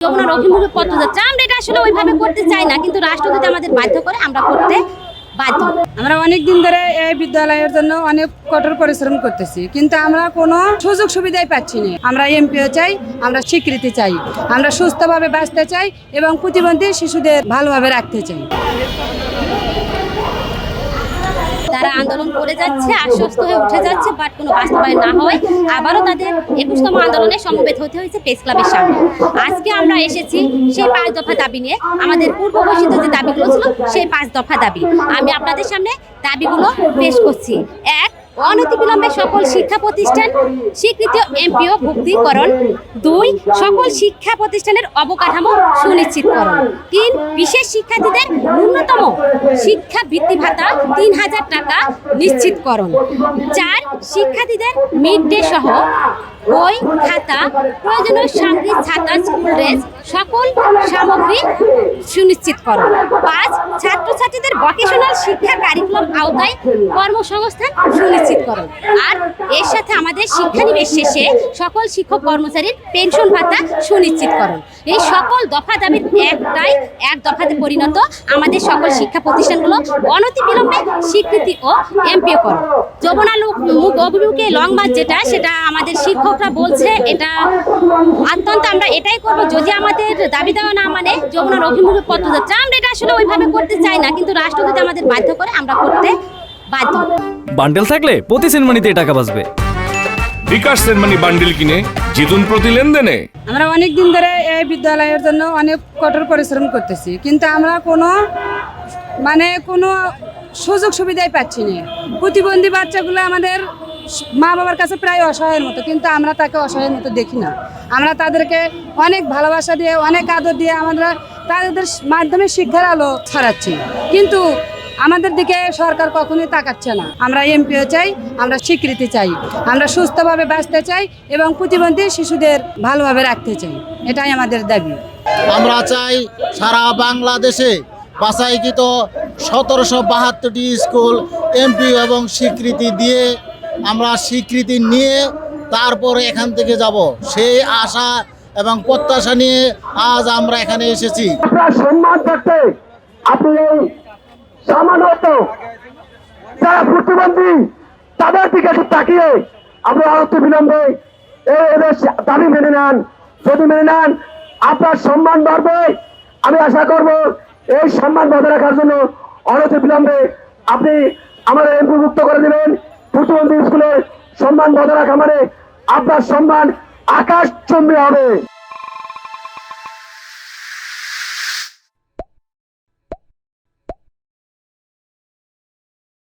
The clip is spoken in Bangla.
যমুনার অভিমুখে পথ যাচ্ছে, আমরা এটা আসলে ওইভাবে করতে চাই না, কিন্তু রাষ্ট্র যদি আমাদের বাধ্য করে আমরা করতে বাধ্য। আমরা অনেক দিন ধরে এই বিদ্যালয়ের জন্য অনেক কঠোর পরিশ্রম করতেছি, কিন্তু আমরা কোনো সুযোগ সুবিধাই পাচ্ছি না। আমরা এমপিও চাই, আমরা স্বীকৃতি চাই, আমরা সুস্থভাবে বাঁচতে চাই এবং প্রতিবন্ধী শিশুদের ভালোভাবে রাখতে চাই। তারা আন্দোলন করে যাচ্ছে, আশ্বস্ত হয়ে উঠে যাচ্ছে, বাট কোনো বাস্তবায়ন না হয় আবারও তাদের 21তম আন্দোলনে সমবেত হতে হয়েছে প্রেস ক্লাবের সামনে। আজকে আমরা এসেছি সেই 5 দফা দাবি নিয়ে, আমাদের পূর্ব ঘোষিত যে দাবিগুলো ছিল সেই 5 দফা দাবি আমি আপনাদের সামনে দাবিগুলো পেশ করছি। 1, অনতিবিলম্বে সকল শিক্ষা প্রতিষ্ঠান স্বীকৃত এমপিও ভুক্তিকরণ। 2, সকল শিক্ষা প্রতিষ্ঠানের অবকাঠামো সুনিশ্চিতকরণ। 3, বিশেষ শিক্ষার্থীদের ন্যূনতম শিক্ষা বৃত্তি ভাতা 3000 টাকা নিশ্চিতকরণ। 4, শিক্ষার্থীদের মিড ডে সহ বই, খাতা, প্রয়োজনীয় সামগ্রী, ছাতা, স্কুল ড্রেস সকল সামগ্রী সুনিশ্চিতকরণ। 5, ছাত্রছাত্রীদের ভোকেশনাল শিক্ষা কারিকুলাম আওতায় কর্মসংস্থান সুনিশ্চিতকরণ। আর এর সাথে আমাদের শিক্ষানিবেশ শেষে সকল শিক্ষক কর্মচারীর পেনশন ভাতা সুনিশ্চিতকরণ। এই সকল দফা দাবির এক দফাতে পরিণত আমাদের সকল শিক্ষা প্রতিষ্ঠানগুলো অনতিবিলম্বে স্বীকৃতি ও এমপিওকরণ। যমুনা মুখ অভিমুখে লং মার্চ যেটা, সেটা আমাদের শিক্ষকরা বলছে এটা অত্যন্ত আমরা এটাই করব যদি আমাদের দাবি দেওয়া না মানে যমুনার অভিমুখে পথ যাচ্ছে। আমরা এটা আসলে ওইভাবে করতে চাই না, কিন্তু রাষ্ট্র যদি আমাদের বাধ্য করে আমরা করতে বাধ্য। বান্ডেল থাকলে প্রতি সেনমানিতে টাকা বাঁচবে। বিকাশ সেনমানি বান্ডেল কিনে জিতুন প্রতি লেনদেনে। আমরা অনেক দিন ধরে এই বিদ্যালয়ের জন্য অনেক কঠোর পরিশ্রম করতেছি, কিন্তু আমরা কোনো সুযোগ সুবিধাই পাচ্ছি না। প্রতিবন্ধী বাচ্চাগুলো আমাদের মা বাবার কাছে প্রায় অসহায়ের মতো, কিন্তু আমরা তাকে অসহায়ের মতো দেখি না। আমরা তাদেরকে অনেক ভালোবাসা দিয়ে, অনেক আদর দিয়ে আমরা তাদের মাধ্যমে শিক্ষার আলো ছড়াচ্ছি, কিন্তু আমাদের দিকে সরকার কখনোই তাকাচ্ছে না। আমরা এমপিও চাই, আমরা স্বীকৃতি চাই, আমরা সুস্থভাবে বাঁচতে চাই এবং প্রতিবন্ধী শিশুদের ভালোভাবে রাখতে চাই, এটাই আমাদের দাবি। আমরা চাই সারা বাংলাদেশে বাছাইকৃত 1772টি স্কুল এমপিও এবং স্বীকৃতি দিয়ে আমরা স্বীকৃতি নিয়ে তারপরে এখান থেকে যাব, সেই আশা এবং প্রত্যাশা নিয়ে আজ আমরা এখানে এসেছি। আপনার সম্মান থাকতে আপনি এই সামান্য যারা প্রতিবন্ধী তাদের দিকে একটু তাকিয়ে আপনি অনতি বিলম্বে এদের দাবি মেনে নেন। যদি মেনে নেন আপনার সম্মান বাড়বে। আমি আশা করব এই সম্মান বজায় রাখার জন্য অনতি বিলম্বে আপনি আমাদের এমপিভুক্ত করে দেবেন। প্রতিবন্ধী স্কুলের সম্মান বজায় রাখা মানে আপনার সম্মান আকাশচুম্বী হবে।